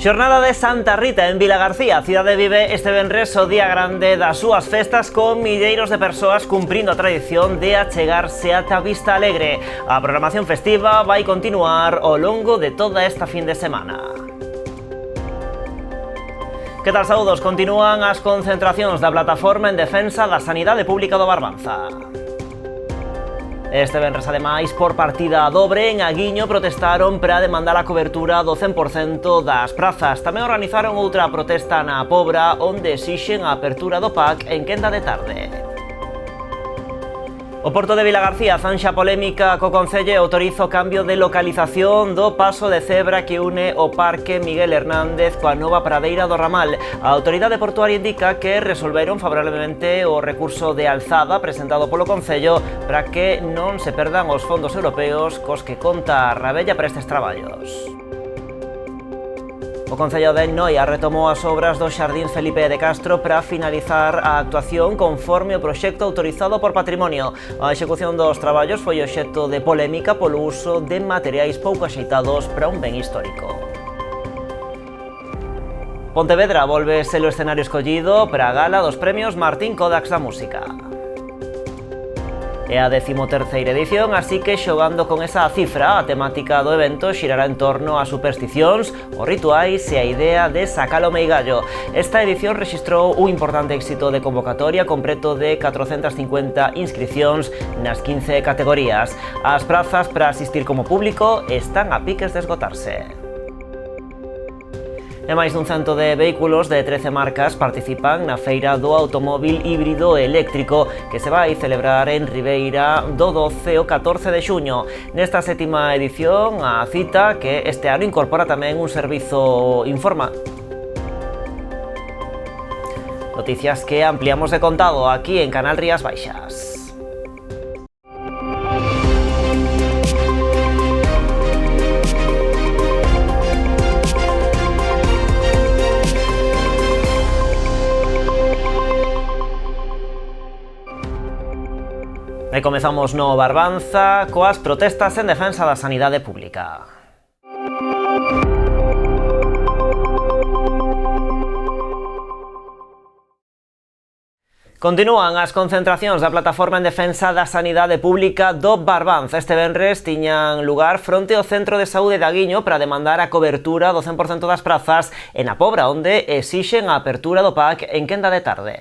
Xornada de Santa Rita en Vilagarcía. A cidade vive este venres o día grande das súas festas con milleiros de persoas cumprindo a tradición de achegarse ata Vista Alegre. A programación festiva vai continuar ao longo de toda esta fin de semana. Que tal, saúdos? Continúan as concentracións da Plataforma en Defensa da Sanidade Pública do Barbanza. Este venres, ademais, por partida dobre, en Aguiño protestaron para demandar a cobertura do 100% das prazas. Tamén organizaron outra protesta na Pobra, onde exixen a apertura do PAC en quenda de tarde. O Porto de Vilagarcía zanxa polémica co Concello e autoriza o cambio de localización do paso de cebra que une o Parque Miguel Hernández coa nova pradeira do Ramal. A autoridade portuaria indica que resolveron favorablemente o recurso de alzada presentado polo Concello para que non se perdan os fondos europeos cos que conta a Rabella para estes traballos. O Concello de Noia retomou as obras do Xardín Felipe de Castro para finalizar a actuación conforme o proxecto autorizado por Patrimonio. A execución dos traballos foi obxecto de polémica polo uso de materiais pouco axeitados para un ben histórico. Pontevedra volve ser o escenario escollido para a gala dos premios Martín Kodax da Música. É a 13ª edición, así que xogando con esa cifra, a temática do evento xirará en torno ás supersticións, os rituais e a idea de sacalo meigallo. Esta edición rexistrou un importante éxito de convocatoria con preto de 450 inscricións nas 15 categorías. As prazas para asistir como público están a piques de esgotarse. E máis dun cento de vehículos de 13 marcas participan na Feira do Automóvil Híbrido Eléctrico que se vai celebrar en Ribeira do 12 ao 14 de xuño. Nesta 7ª edición, a cita que este ano incorpora tamén un servizo Noticias que ampliamos de contado aquí en Canal Rías Baixas. E comezamos no Barbanza coas protestas en defensa da sanidade pública. Continúan as concentracións da Plataforma en Defensa da Sanidade Pública do Barbanza. Este venres tiñan lugar fronte ao Centro de Saúde de Aguiño para demandar a cobertura do 100% das prazas e na Pobra, onde exixen a apertura do PAC en quenda de tarde.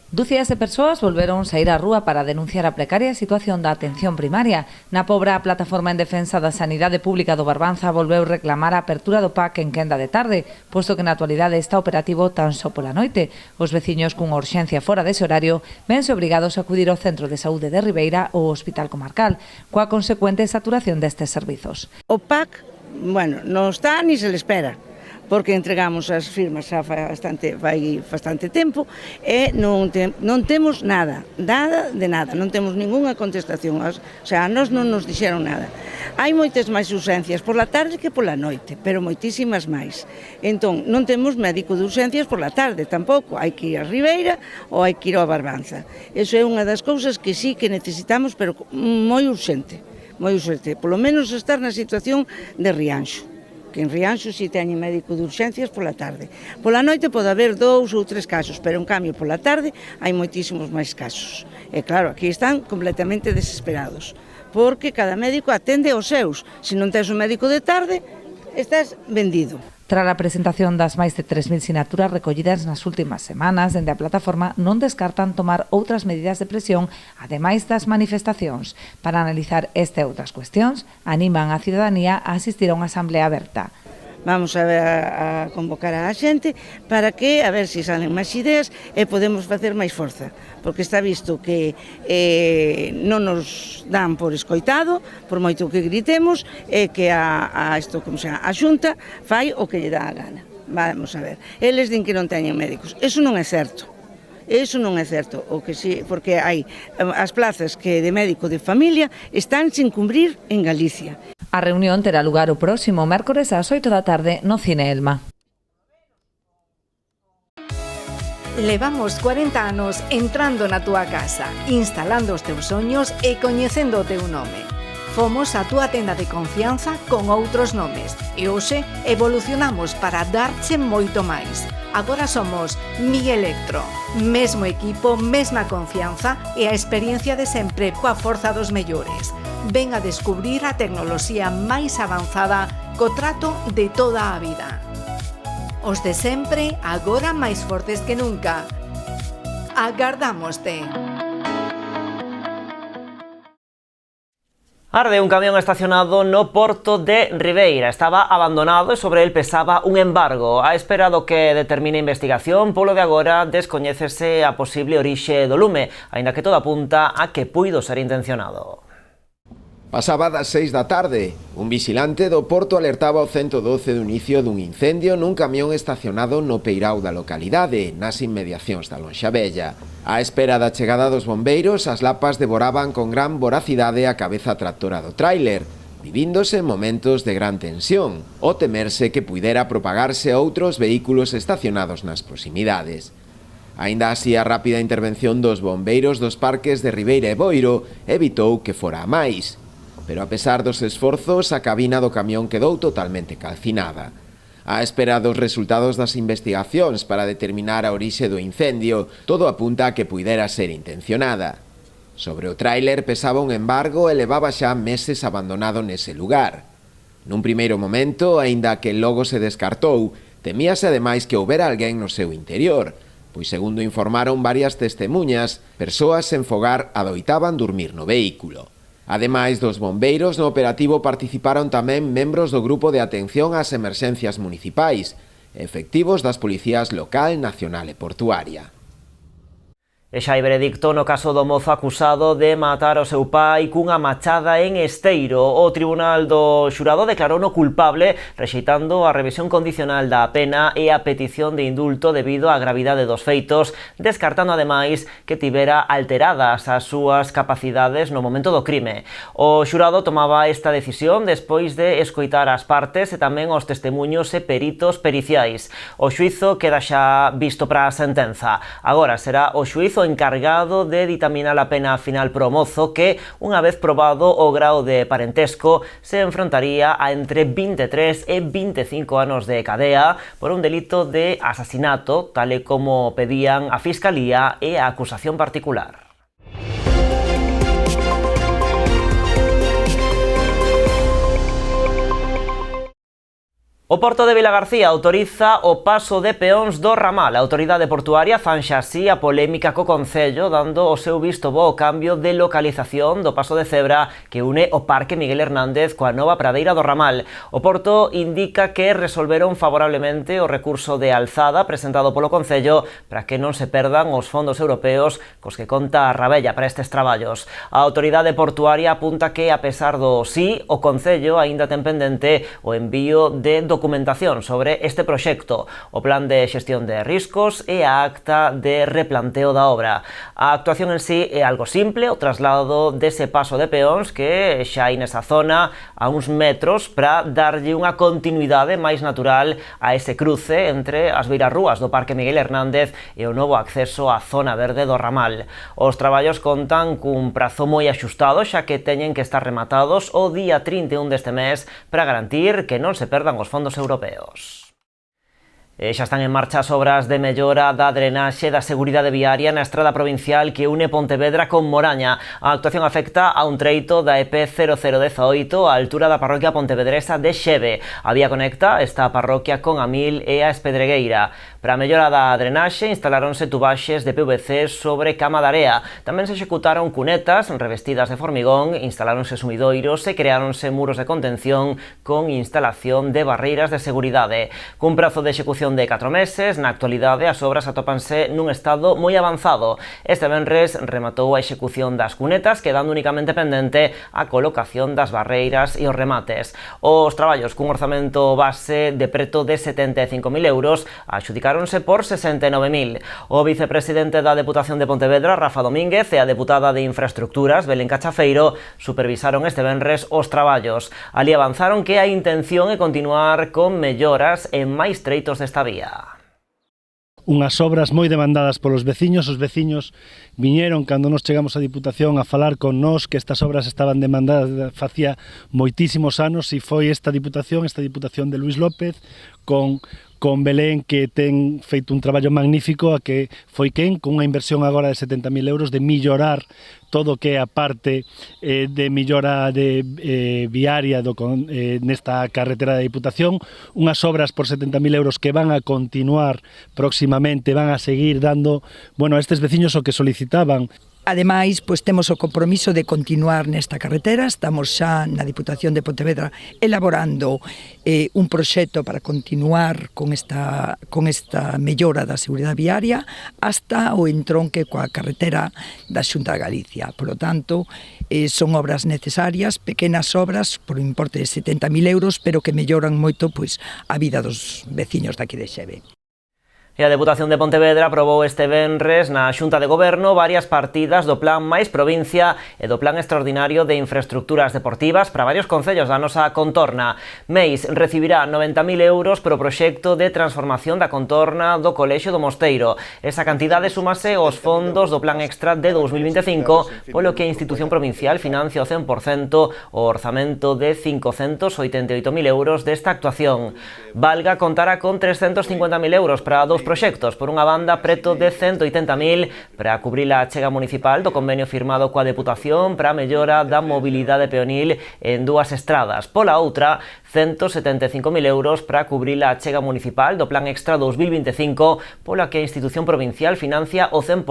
Dúcias de persoas volveron saír á rúa para denunciar a precaria situación da atención primaria. Na Pobra, a Plataforma en Defensa da Sanidade Pública do Barbanza volveu reclamar a apertura do PAC en quenda de tarde, posto que na actualidade está operativo tan só pola noite. Os veciños cunha urxencia fora dese horario vense obrigados a acudir ao Centro de Saúde de Ribeira ou ao Hospital Comarcal, coa consecuente saturación destes servizos. O PAC, non está ni se le espera, porque entregamos as firmas xa fai bastante tempo e non temos nada, non temos ningunha contestación, o sea, a nós non nos dixeron nada. Hai moitas máis urxencias por la tarde que pola noite, pero moitísimas máis. Entón, non temos médico de urxencias por la tarde tampouco, hai que ir a Ribeira ou hai que ir ao Barbanza. Eso é unha das cousas que sí que necesitamos, pero moi urxente, polo menos estar na situación de Rianxo. Que en Rianxo si teñen médico de urxencias pola tarde. Pola noite pode haber 2 ou 3 casos, pero en cambio pola tarde hai moitísimos máis casos. E claro, aquí están completamente desesperados, porque cada médico atende aos seus. Se non tes un médico de tarde, estás vendido. Tras a presentación das máis de 3.000 sinaturas recollidas nas últimas semanas, dende a plataforma non descartan tomar outras medidas de presión, ademais das manifestacións. Para analizar esta e outras cuestións, animan a cidadanía a asistir a unha asamblea aberta. Vamos a convocar a xente para que, a ver se salen máis ideas e podemos facer máis forza, porque está visto que non nos dan por escoitado, por moito que gritemos, e que a Xunta fai o que lle dá a gana. Vamos a ver, eles din que non teñen médicos, eso non é certo. O que sí, porque hai as plazas que de médico de familia están sin cumprir en Galicia. A reunión terá lugar o próximo mércores ás 8 da tarde no Cine Elma. Levamos 40 anos entrando na túa casa, instalando os teus soños e coñecendo o teu nome. Fomos a túa tenda de confianza con outros nomes e hoxe evolucionamos para darche moito máis. Agora somos Mi Electro. Mesmo equipo, mesma confianza e a experiencia de sempre coa forza dos mellores. Ven a descubrir a tecnoloxía máis avanzada co trato de toda a vida. Os de sempre, agora máis fortes que nunca. Agardámoste. Arde un camión estacionado no porto de Ribeira. Estaba abandonado e sobre el pesaba un embargo. A espera do que determine a investigación, polo de agora descoñécese a posible orixe do lume, aínda que todo apunta a que puido ser intencionado. Pasaba das 6 da tarde. Un vigilante do porto alertaba ao 112 do inicio dun incendio nun camión estacionado no peirao da localidade, nas inmediacións da Lonxabella. Á espera da chegada dos bombeiros, as lapas devoraban con gran voracidade a cabeza tractora do tráiler, vivíndose momentos de gran tensión, o temerse que puidera propagarse a outros vehículos estacionados nas proximidades. Aínda así, a rápida intervención dos bombeiros dos parques de Ribeira e Boiro evitou que fora a máis. Pero a pesar dos esforzos, a cabina do camión quedou totalmente calcinada. Á espera dos resultados das investigacións para determinar a orixe do incendio, todo apunta a que puidera ser intencionada. Sobre o tráiler pesaba un embargo e levaba xa meses abandonado nese lugar. Nun primeiro momento, aínda que logo se descartou, temíase ademais que houbera alguén no seu interior, pois segundo informaron varias testemuñas, persoas sen fogar adoitaban dormir no vehículo. Ademais dos bombeiros, no operativo participaron tamén membros do Grupo de Atención ás Emerxencias Municipais, efectivos das Policías Local, Nacional e Portuaria. E xa hai veredicto no caso do mozo acusado de matar o seu pai cunha machada en Esteiro. O Tribunal do Xurado declarouno culpable, rexeitando a revisión condicional da pena e a petición de indulto debido á gravidade dos feitos, descartando ademais que tivera alteradas as súas capacidades no momento do crime. O xurado tomaba esta decisión despois de escoitar as partes e tamén os testemuños e peritos periciais. O xuízo queda xa visto para a sentenza. Agora será o xuízo encargado de ditaminar a pena final pro mozo que, unha vez probado o grao de parentesco, se enfrontaría a entre 23 e 25 anos de cadea por un delito de asasinato, tal e como pedían a Fiscalía e a acusación particular. O Porto de Vilagarcía autoriza o paso de peóns do ramal. A autoridade portuaria fanxa así a polémica co Concello, dando o seu visto bo ao cambio de localización do paso de cebra que une o Parque Miguel Hernández coa nova pradeira do ramal. O Porto indica que resolveron favorablemente o recurso de alzada presentado polo Concello para que non se perdan os fondos europeos cos que conta a Rabella para estes traballos. A autoridade portuaria apunta que, a pesar do sí, o Concello aínda ten pendente o envío de documentación sobre este proxecto, o plan de xestión de riscos e a acta de replanteo da obra. A actuación en sí é algo simple, o traslado dese paso de peóns que xa hai nesa zona a uns metros para darlle unha continuidade máis natural a ese cruce entre as beirarrúas do Parque Miguel Hernández e o novo acceso á zona verde do ramal. Os traballos contan cun prazo moi axustado, xa que teñen que estar rematados o día 31 deste mes para garantir que non se perdan os fondos europeos. Xa están en marcha as obras de mellora da drenaxe da seguridade viaria na estrada provincial que une Pontevedra con Moraña. A actuación afecta a un treito da EP 0018 á altura da parroquia pontevedresa de Xeve. A vía conecta esta parroquia con Amil e a Espedregueira. Para a mellora da drenaxe instalaronse tubaxes de PVC sobre cama de area. Tamén se executaron cunetas revestidas de formigón, instaláronse sumidoiros e creáronse muros de contención con instalación de barreiras de seguridade. Cun prazo de execución de 4 meses, na actualidade as obras atópanse nun estado moi avanzado. Este venres rematou a execución das cunetas, quedando únicamente pendente a colocación das barreiras e os remates. Os traballos cun orzamento base de preto de 75.000 euros adxudicáronse por 69.000. O vicepresidente da Deputación de Pontevedra, Rafa Domínguez, e a deputada de Infraestructuras, Belén Cachafeiro, supervisaron este venres os traballos. Ali avanzaron que a intención é continuar con melloras en máis treitos desta vía. unhas obras moi demandadas polos veciños. Os veciños viñeron cando nos chegamos á Diputación a falar con nós que estas obras estaban demandadas facía moitísimos anos, e foi esta Diputación de Luis López con Belén, que ten feito un traballo magnífico, a que foi quen, con unha inversión agora de 70.000 euros, de millorar todo o que é a parte de millora de viaria nesta carretera da Diputación, unhas obras por 70.000 euros que van a continuar próximamente, van a seguir dando, a estes veciños o que solicitaban. Ademais, pois temos o compromiso de continuar nesta carretera. Estamos xa na Diputación de Pontevedra elaborando un proxecto para continuar con esta mellora da seguridade viaria hasta o entronque coa carretera da Xunta de Galicia. Por lo tanto, son obras necesarias, pequenas obras por un importe de 70.000 euros, pero que melloran moito pois a vida dos veciños daqui de Xeve. E a Deputación de Pontevedra aprobou este venres na Xunta de Goberno varias partidas do Plan Mais Provincia e do Plan Extraordinario de Infraestructuras Deportivas para varios concellos da nosa contorna. Mais recibirá 90.000 euros para o proxecto de transformación da contorna do Colexio do Mosteiro. Esa cantidade súmase aos fondos do Plan Extra de 2025, polo que a institución provincial financia o 100% o orzamento de 588.000 euros desta actuación. Valga contará con 350.000 euros para dous proxectos. Por unha banda, preto de 180.000 para cubrir a achega municipal do convenio firmado coa Deputación para a mellora da mobilidade peonil en dúas estradas. Pola outra, 175.000 euros para cubrir a achega municipal do Plan Extra 2025, pola que a institución provincial financia o 100%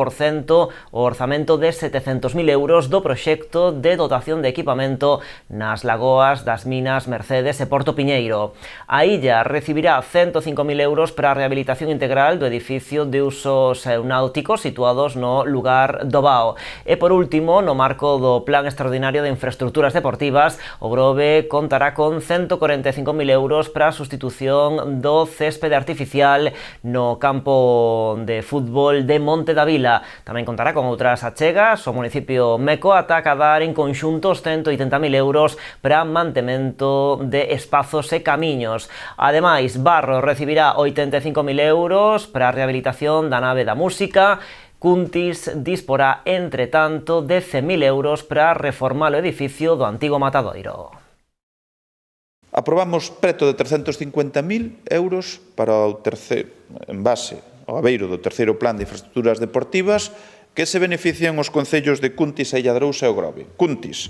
o orzamento de 700.000 euros do proxecto de dotación de equipamento nas lagoas das minas Mercedes e Porto Piñeiro. A illa recibirá 105.000 euros para a rehabilitación integral do edificio de usos náuticos situados no lugar do Bao. E por último, no marco do Plan Extraordinario de Infraestructuras Deportivas, o Grove contará con 145.000 euros para a sustitución do céspede artificial no campo de fútbol de Monte da Vila. Tamén contará con outras achegas. O municipio Meco ata acadar en conxunto 180.000 euros para mantemento de espazos e camiños. Ademais, Barro recibirá 85.000 euros para a rehabilitación da nave da música. Cuntis disporá, entre tanto, de 100.000 euros para reformar o edificio do antigo matadoiro. Aprobamos preto de 350.000 euros para o terceiro, en base ao abeiro do terceiro Plan de Infraestructuras Deportivas, que se benefician os concellos de Cuntis, Illa de Arousa e o Grove. Cuntis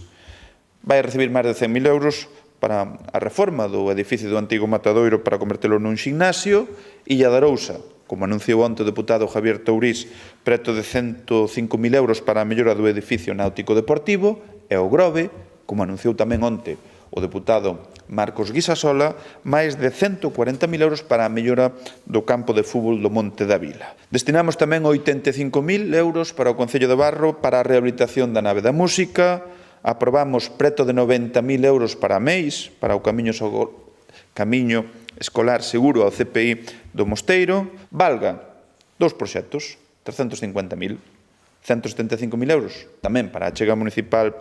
vai recibir máis de 100.000 euros para a reforma do edificio do antigo matadoiro para convertelo nun gimnasio. Illa de Arousa, como anunciou onte o deputado Javier Tourís, preto de 105.000 euros para a mellora do edificio náutico deportivo. E o Grove, como anunciou tamén onte o deputado Marcos Guisasola, máis de 140.000 euros para a mellora do campo de fútbol do Monte da Vila. Destinamos tamén 85.000 euros para o Concello de Barro para a rehabilitación da nave da música. Aprobamos preto de 90.000 euros para a MEIS, para o camiño escolar seguro ao CPI do Mosteiro. Valga dous proxectos, 350.000, 175.000 euros tamén para a achega municipal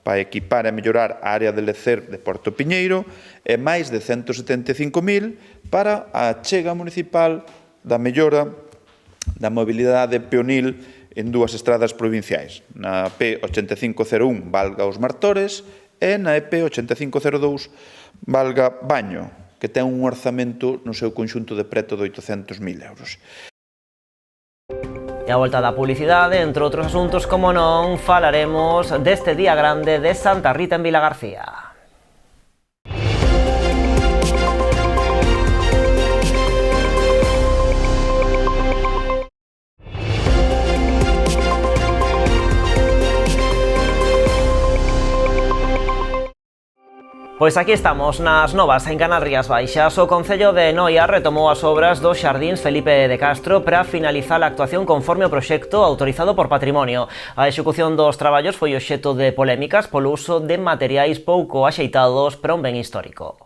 para equipar e mellorar a área de lecer de Porto Piñeiro, e máis de 175.000 para a achega municipal da mellora da mobilidade peonil en dúas estradas provinciais, na P8501 valga os Martores e na EP 8502 valga Baño, que ten un orzamento no seu conxunto de preto de 800.000 euros. E a volta da publicidade, entre outros asuntos, como non, falaremos deste día grande de Santa Rita en Vilagarcía. Pois aquí estamos, nas Novas, en Canarias Baixas. O Concello de Noia retomou as obras dos Xardíns Felipe de Castro para finalizar a actuación conforme o proxecto autorizado por Patrimonio. A execución dos traballos foi obxecto de polémicas polo uso de materiais pouco axeitados para un ben histórico.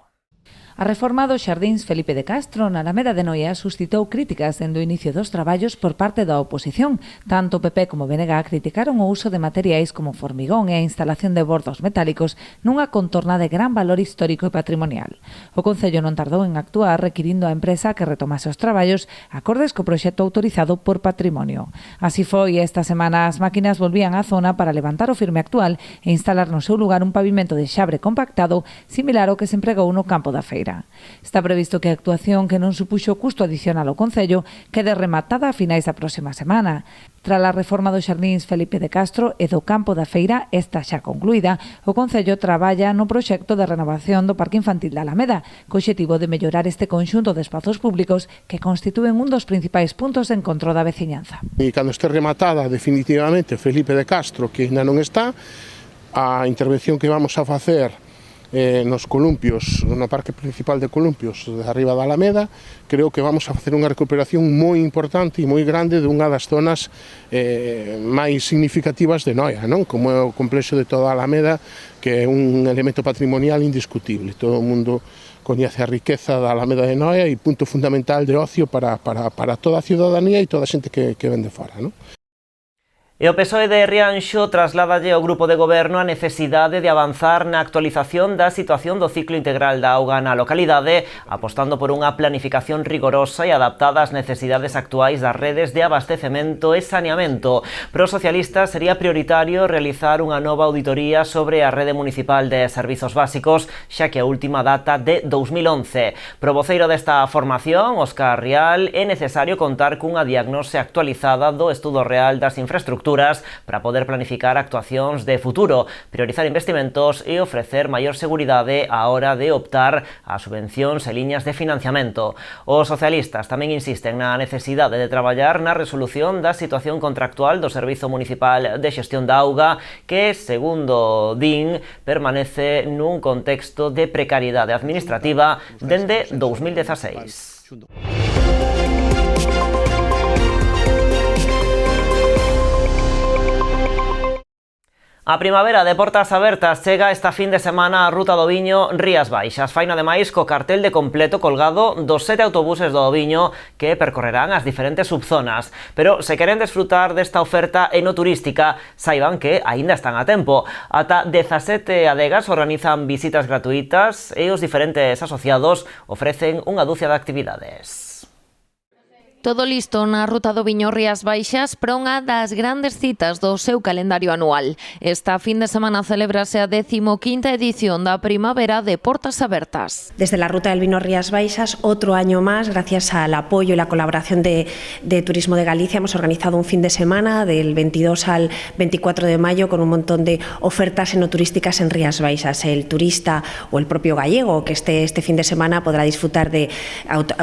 A reforma dos xardíns Felipe de Castro na Alameda de Noia suscitou críticas dende o inicio dos traballos por parte da oposición. Tanto o PP como o BNG criticaron o uso de materiais como formigón e a instalación de bordos metálicos nunha contorna de gran valor histórico e patrimonial. O Concello non tardou en actuar requirindo á empresa que retomase os traballos acordes co proxecto autorizado por Patrimonio. Así foi, esta semana as máquinas volvían á zona para levantar o firme actual e instalar no seu lugar un pavimento de xabre compactado similar ao que se empregou no campo da feira. Está previsto que a actuación, que non supuxo custo adicional ao Concello, quede rematada a finais da próxima semana. Tras a reforma dos xardíns Felipe de Castro e do campo da feira, esta xa concluída, o Concello traballa no proxecto de renovación do Parque Infantil da Alameda, co obxectivo de mellorar este conxunto de espazos públicos que constitúen un dos principais puntos de encontro da veciñanza. E cando este rematada definitivamente Felipe de Castro, que ainda non está, a intervención que vamos a facer nos columpios, no parque principal de columpios de arriba da Alameda, creo que vamos a facer unha recuperación moi importante e moi grande dunha das zonas máis significativas de Noia, non? Como é o complexo de toda a Alameda, que é un elemento patrimonial indiscutible. Todo o mundo coñece a riqueza da Alameda de Noia e punto fundamental de ocio para toda a ciudadanía e toda a xente que ven de fora, non? E o PSOE de Rianxo trasládalle ao grupo de goberno a necesidade de avanzar na actualización da situación do ciclo integral da auga na localidade, apostando por unha planificación rigorosa e adaptada ás necesidades actuais das redes de abastecemento e saneamento. Para os socialistas sería prioritario realizar unha nova auditoría sobre a rede municipal de servizos básicos, xa que a última data de 2011. Pro voceiro desta formación, Óscar Rial, é necesario contar cunha diagnose actualizada do estudo real das infraestructuras para poder planificar actuacións de futuro, priorizar investimentos e ofrecer maior seguridade á hora de optar a subvencións e liñas de financiamento. Os socialistas tamén insisten na necesidade de traballar na resolución da situación contractual do Servizo Municipal de Xestión da Auga, que, segundo din, permanece nun contexto de precariedade administrativa dende 2016. A primavera de portas abertas chega esta fin de semana a Ruta do Viño Rías Baixas. Faino ademais co cartel de completo colgado dos 7 autobuses do Viño que percorrerán as diferentes subzonas. Pero se queren desfrutar desta oferta enoturística, saiban que aínda están a tempo. Ata 17 adegas organizan visitas gratuitas e os diferentes asociados ofrecen unha dúcia de actividades. Todo listo na Ruta do Viño Rías Baixas para unha das grandes citas do seu calendario anual. Esta fin de semana celebrase a 15ª edición da Primavera de Portas Abertas. Desde la Ruta del Vino Rías Baixas, otro año más, gracias al apoyo y la colaboración de Turismo de Galicia, hemos organizado un fin de semana del 22 al 24 de mayo con un montón de ofertas enoturísticas en Rías Baixas. El turista o el propio gallego que esté este fin de semana podrá disfrutar de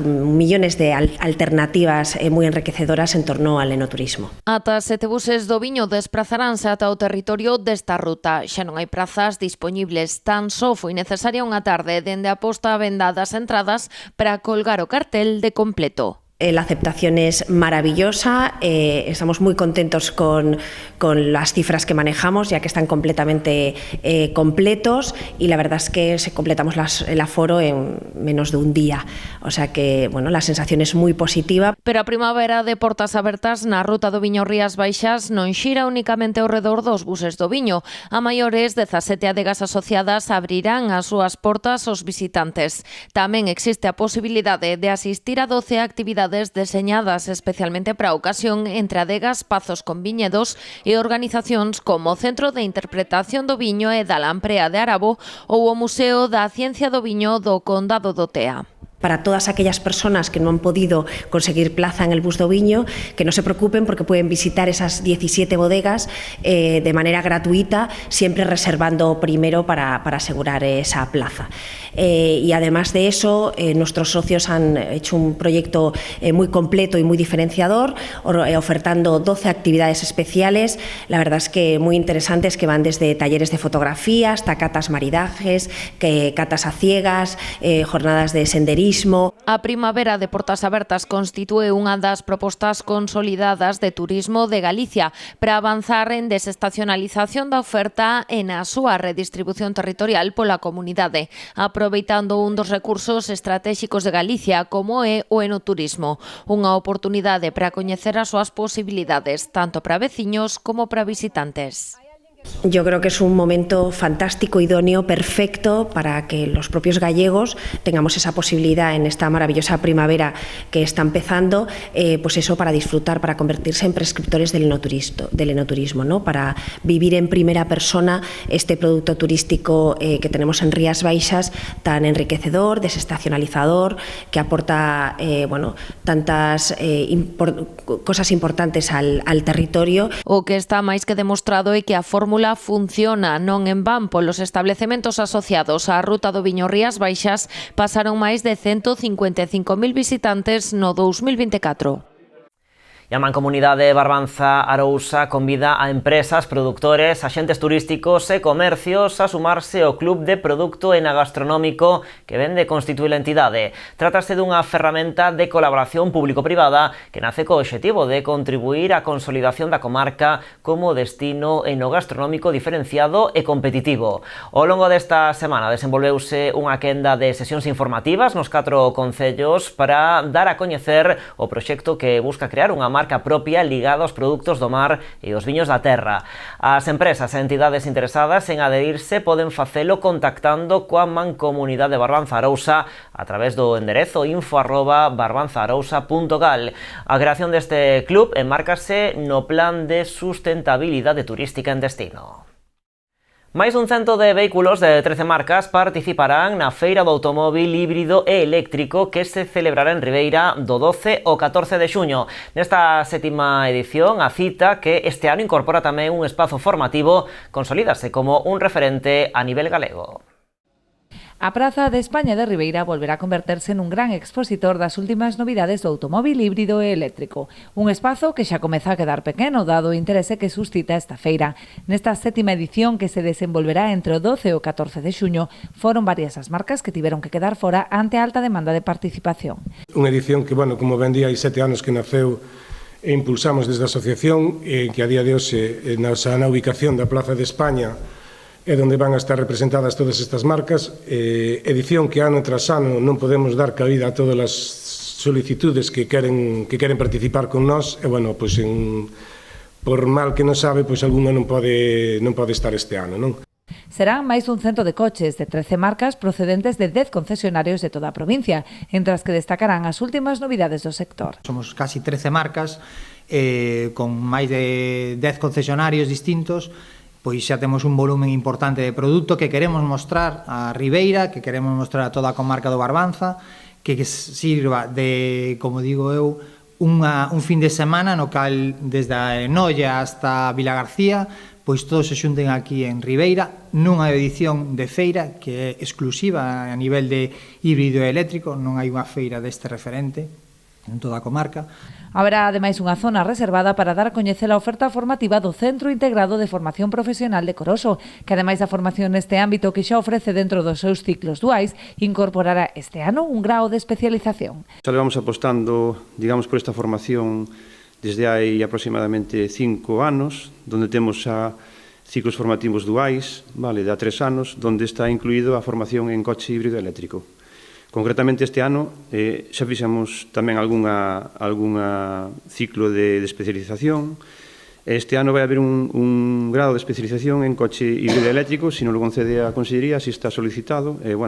millones de alternativas moi enriquecedoras en torno al enoturismo. Ata 7 buses do Viño desplazaránse ata o territorio desta ruta. Xa non hai prazas dispoñibles, tan só foi necesaria unha tarde dende a posta a venda das entradas para colgar o cartel de completo. La aceptación es maravillosa, estamos muy contentos con las cifras que manejamos, ya que están completamente completos, y la verdad es que completamos el aforo en menos de un día. O sea que, bueno, la sensación es muy positiva. Pero a Primavera de Portas Abertas na Ruta do Viño Rías Baixas non xira únicamente ao redor dos buses do Viño. A maiores 17 adegas asociadas abrirán as súas portas aos visitantes. Tamén existe a posibilidade de asistir a 12 actividades deseñadas especialmente para a ocasión entre adegas, pazos con viñedos e organizacións como o Centro de Interpretación do Viño e da Lamprea de Arabo ou o Museo da Ciencia do Viño do Condado do Tea. Para todas aquellas personas que no han podido conseguir plaza en el bus do Viño, que no se preocupen porque pueden visitar esas 17 bodegas de manera gratuita, siempre reservando primero para asegurar esa plaza. Y además de eso, nuestros socios han hecho un proyecto muy completo y muy diferenciador, ofertando 12 actividades especiales, la verdad es que muy interesantes, que van desde talleres de fotografía hasta catas maridajes, catas a ciegas, jornadas de senderismo, senderismo. A Primavera de Portas Abertas constitúe unha das propostas consolidadas de turismo de Galicia para avanzar en desestacionalización da oferta e na súa redistribución territorial pola comunidade, aproveitando un dos recursos estratégicos de Galicia como é o enoturismo, unha oportunidade para coñecer as súas posibilidades, tanto para veciños como para visitantes. Yo creo que es un momento fantástico, idóneo, perfecto para que los propios gallegos tengamos esa posibilidad en esta maravillosa primavera que está empezando, pues eso, para disfrutar, para convertirse en prescriptores del enoturismo, ¿no? Para vivir en primera persona este producto turístico que tenemos en Rías Baixas, tan enriquecedor, desestacionalizador, que aporta tantas cosas importantes al territorio. O que está máis que demostrado é que a fórmula funciona, non en van polos establecementos asociados á Ruta do Viño Rías Baixas pasaron máis de 155.000 visitantes no 2024. E a Mancomunidade Barbanza Arousa convida a empresas, productores, axentes turísticos e comercios a sumarse ao Club de Producto Enagastronómico que vende constituir a entidade. Trátase dunha ferramenta de colaboración público-privada que nace co obxectivo de contribuir á consolidación da comarca como destino enogastronómico diferenciado e competitivo. Ao longo desta semana desenvolveuse unha quenda de sesións informativas nos 4 concellos para dar a coñecer o proxecto que busca crear unha marca propia ligada aos produtos do mar e os viños da terra. As empresas e entidades interesadas en adherirse poden facelo contactando coa Mancomunidade Barbanza Arousa a través do enderezo info@barbanzaarousa.gal. A creación deste club enmárcase no Plan de Sustentabilidade Turística en Destino. Máis dun cento de vehículos de 13 marcas participarán na Feira do Automóbil Híbrido e Eléctrico que se celebrará en Ribeira do 12 ao 14 de xuño. Nesta sétima edición, a cita, que este ano incorpora tamén un espazo formativo, consolídase como un referente a nivel galego. A Praza de España de Ribeira volverá a converterse nun gran expositor das últimas novidades do automóbil híbrido e eléctrico. Un espazo que xa comeza a quedar pequeno, dado o interese que suscita esta feira. Nesta sétima edición, que se desenvolverá entre o 12 e o 14 de xuño, foron varias as marcas que tiveron que quedar fora ante a alta demanda de participación. Unha edición que, como ben di, hai 7 anos que naceu e impulsamos desde a asociación, que a día de hoxe na ubicación da Praza de España é onde van a estar representadas todas estas marcas, edición que ano tras ano non podemos dar cabida a todas as solicitudes que queren participar con nós, e, por mal que non sabe, algunha non pode estar este ano, non? Serán máis dun cento de coches de 13 marcas procedentes de 10 concesionarios de toda a provincia, entre as que destacarán as últimas novidades do sector. Somos casi 13 marcas, con máis de 10 concesionarios distintos, pois xa temos un volumen importante de produto que queremos mostrar a Ribeira, que queremos mostrar a toda a comarca do Barbanza, que sirva de, como digo eu, un fin de semana no cal desde a Noia hasta Vilagarcía, pois todos se xunten aquí en Ribeira nunha edición de feira que é exclusiva a nivel de híbrido e eléctrico, non hai unha feira deste referente en toda a comarca. Haberá ademais unha zona reservada para dar a coñecer a oferta formativa do Centro Integrado de Formación Profesional de Coroso, que ademais da formación neste ámbito que xa ofrece dentro dos seus ciclos duais, incorporará este ano un grao de especialización. Xa levamos apostando, por esta formación desde hai aproximadamente 5 anos, donde temos xa ciclos formativos duais, de a 3 anos, donde está incluído a formación en coche híbrido eléctrico. Concretamente este ano xa fixemos tamén algunha ciclo de especialización. Este ano vai haber un grado de especialización en coche híbrido eléctrico, se non lo concede a Consellería, se está solicitado. Eu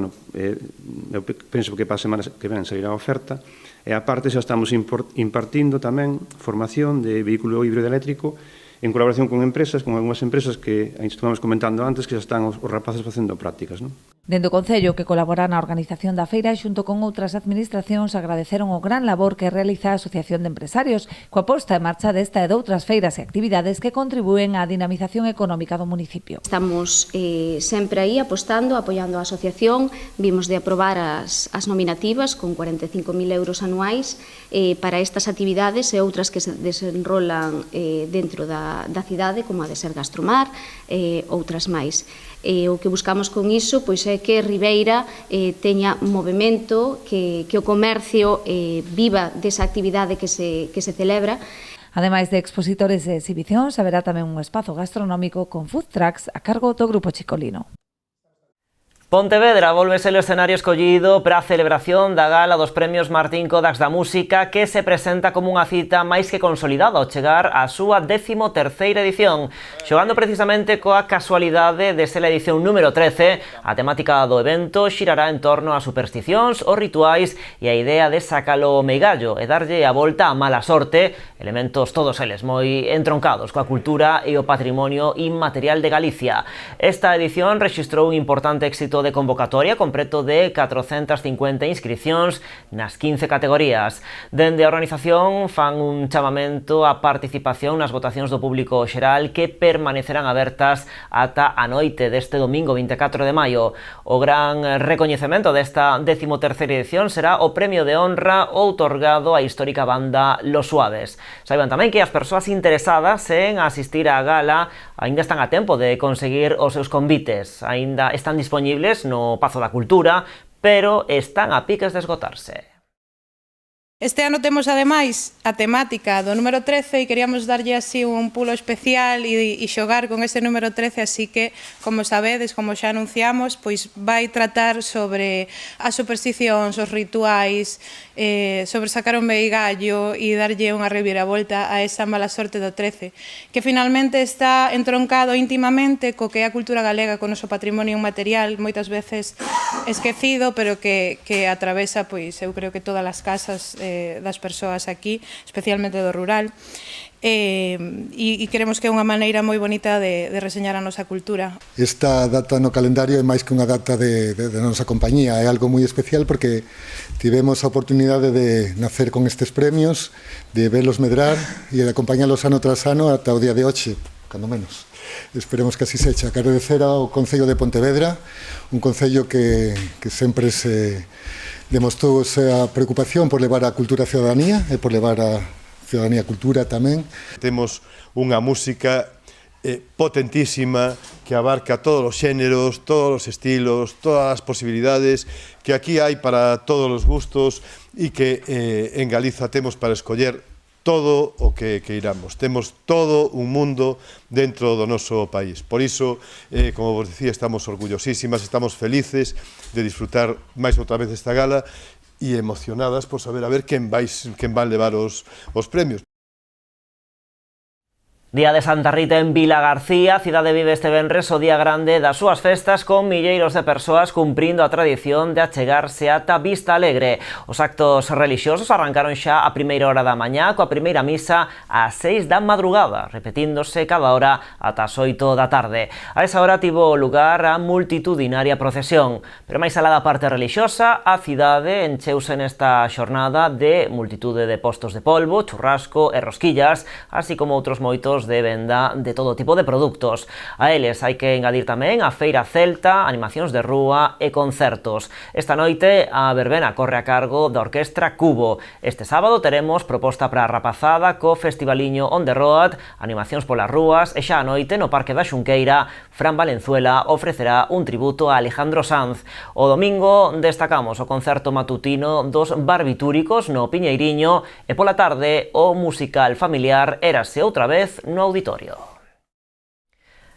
penso que para a semana que ven sairá a oferta. E aparte xa estamos impartindo tamén formación de vehículo híbrido eléctrico en colaboración con empresas, con algunhas empresas que estuvamos comentando antes, que xa están os rapaces facendo prácticas, non? Dende o Concello, que colabora na organización da feira, xunto con outras administracións, agradeceron o gran labor que realiza a Asociación de Empresarios, coa posta en marcha desta e doutras feiras e actividades que contribúen á dinamización económica do municipio. Estamos sempre aí apostando, apoiando a asociación. Vimos de aprobar as nominativas con 45.000 euros anuais para estas actividades e outras que se desenrolan dentro da cidade, como a de ser Gastromar, outras máis. O que buscamos con iso é que Ribeira teña movimento, que o comercio viva desa actividade que se celebra. Ademais de expositores e exhibicións, haberá tamén un espazo gastronómico con food trucks a cargo do Grupo Chicolino. Pontevedra volve ser o escenario escollido para a celebración da gala dos premios Martín Kodax da Música, que se presenta como unha cita máis que consolidada ao chegar á súa 13ª edición. Xogando precisamente coa casualidade de ser a edición número 13, a temática do evento xirará en torno a supersticións, os rituais e a idea de sacalo ao meigallo e darlle a volta á mala sorte, elementos todos eles moi entroncados coa cultura e o patrimonio inmaterial de Galicia. Esta edición rexistrou un importante éxito de convocatoria con preto de 450 inscripcións nas 15 categorías. Dende a organización fan un chamamento á participación nas votacións do público xeral que permanecerán abertas ata a noite deste domingo 24 de maio. O gran recoñecemento desta 13ª edición será o premio de honra outorgado á histórica banda Los Suaves. Saiban tamén que as persoas interesadas en asistir á gala aínda están a tempo de conseguir os seus convites. Aínda están disponibles no Pazo da Cultura, pero están a piques de esgotarse. Este ano temos ademais a temática do número 13 e queríamos darlle así un pulo especial e xogar con ese número 13, así que, como sabedes, como xa anunciamos, pois vai tratar sobre as supersticións, os rituais, sobre sacar un meigallo e darlle unha reviravolta a esa mala sorte do 13, que finalmente está entroncado íntimamente co que é a cultura galega, con o noso patrimonio inmaterial, moitas veces esquecido, pero que atravesa, pois, eu creo que todas as casas das persoas aquí, especialmente do rural, e queremos que é unha maneira moi bonita de reseñar a nosa cultura. Esta data no calendario é máis que unha data de nosa compañía, é algo moi especial porque tivemos a oportunidade de nacer con estes premios, de verlos medrar e de acompañalos ano tras ano ata o día de hoxe, cando menos. Esperemos que así sexa. Agradecer ao Concello de Pontevedra, un concello que sempre se demostrou a preocupación por levar a cultura á ciudadanía e por levar a ciudadanía a cultura tamén. Temos unha música potentísima que abarca todos os xéneros, todos os estilos, todas as posibilidades que aquí hai para todos os gustos e que en Galiza temos para escoller todo o que queiramos. Temos todo un mundo dentro do noso país. Por iso, como vos dicía, estamos orgullosísimas, estamos felices de disfrutar máis outra vez esta gala e emocionadas por saber a ver quen van levar os premios. Día de Santa Rita en Vilagarcía, a cidade vive este venres o día grande das súas festas con milleiros de persoas cumprindo a tradición de achegarse ata Vista Alegre. Os actos relixiosos arrancaron xa a primeira hora da mañá coa primeira misa ás 6 da madrugada, repetíndose cada hora ata as 8 da tarde. A esa hora tivo lugar a multitudinaria procesión, pero máis alá da parte relixiosa, a cidade encheuse nesta xornada de multitude de postos de polvo, churrasco e rosquillas, así como outros moitos de venda de todo tipo de produtos. A eles hai que engadir tamén a Feira Celta, animacións de rúa e concertos. Esta noite a verbena corre a cargo da Orquestra Cubo. Este sábado teremos proposta para a rapazada co Festivaliño on the Road, animacións polas rúas e xa a noite no Parque da Xunqueira, Fran Valenzuela ofrecerá un tributo a Alejandro Sanz. O domingo destacamos o concerto matutino dos Barbitúricos no Piñeiriño e pola tarde o musical familiar Érase outra vez no auditorio.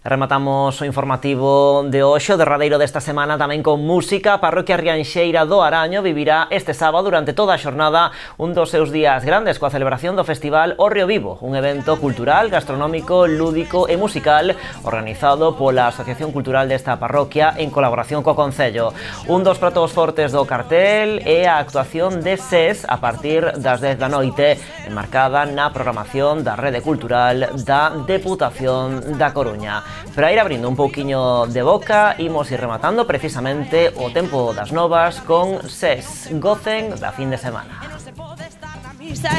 Rematamos o informativo de hoxe, o derradeiro desta semana tamén con música. A parroquia Rianxeira do Araño vivirá este sábado durante toda a xornada un dos seus días grandes coa celebración do festival O Río Vivo, un evento cultural, gastronómico, lúdico e musical organizado pola Asociación Cultural desta parroquia en colaboración co Concello. Un dos pratos fortes do cartel é a actuación de SES a partir das 10 da noite, enmarcada na programación da Rede Cultural da Deputación da Coruña. Para ir abrindo un pouquiño de boca, imos ir rematando precisamente o tempo das novas con SES. Gocen da fin de semana.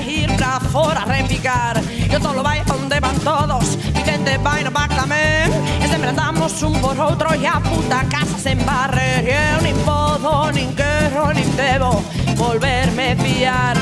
Ir pra fora repicar e o tolo vai onde van todos e quen te vai no back tamén e sempre andamos un por outro e a puta casa se embarre e eu nin podo, nin quero, nin debo volverme fiar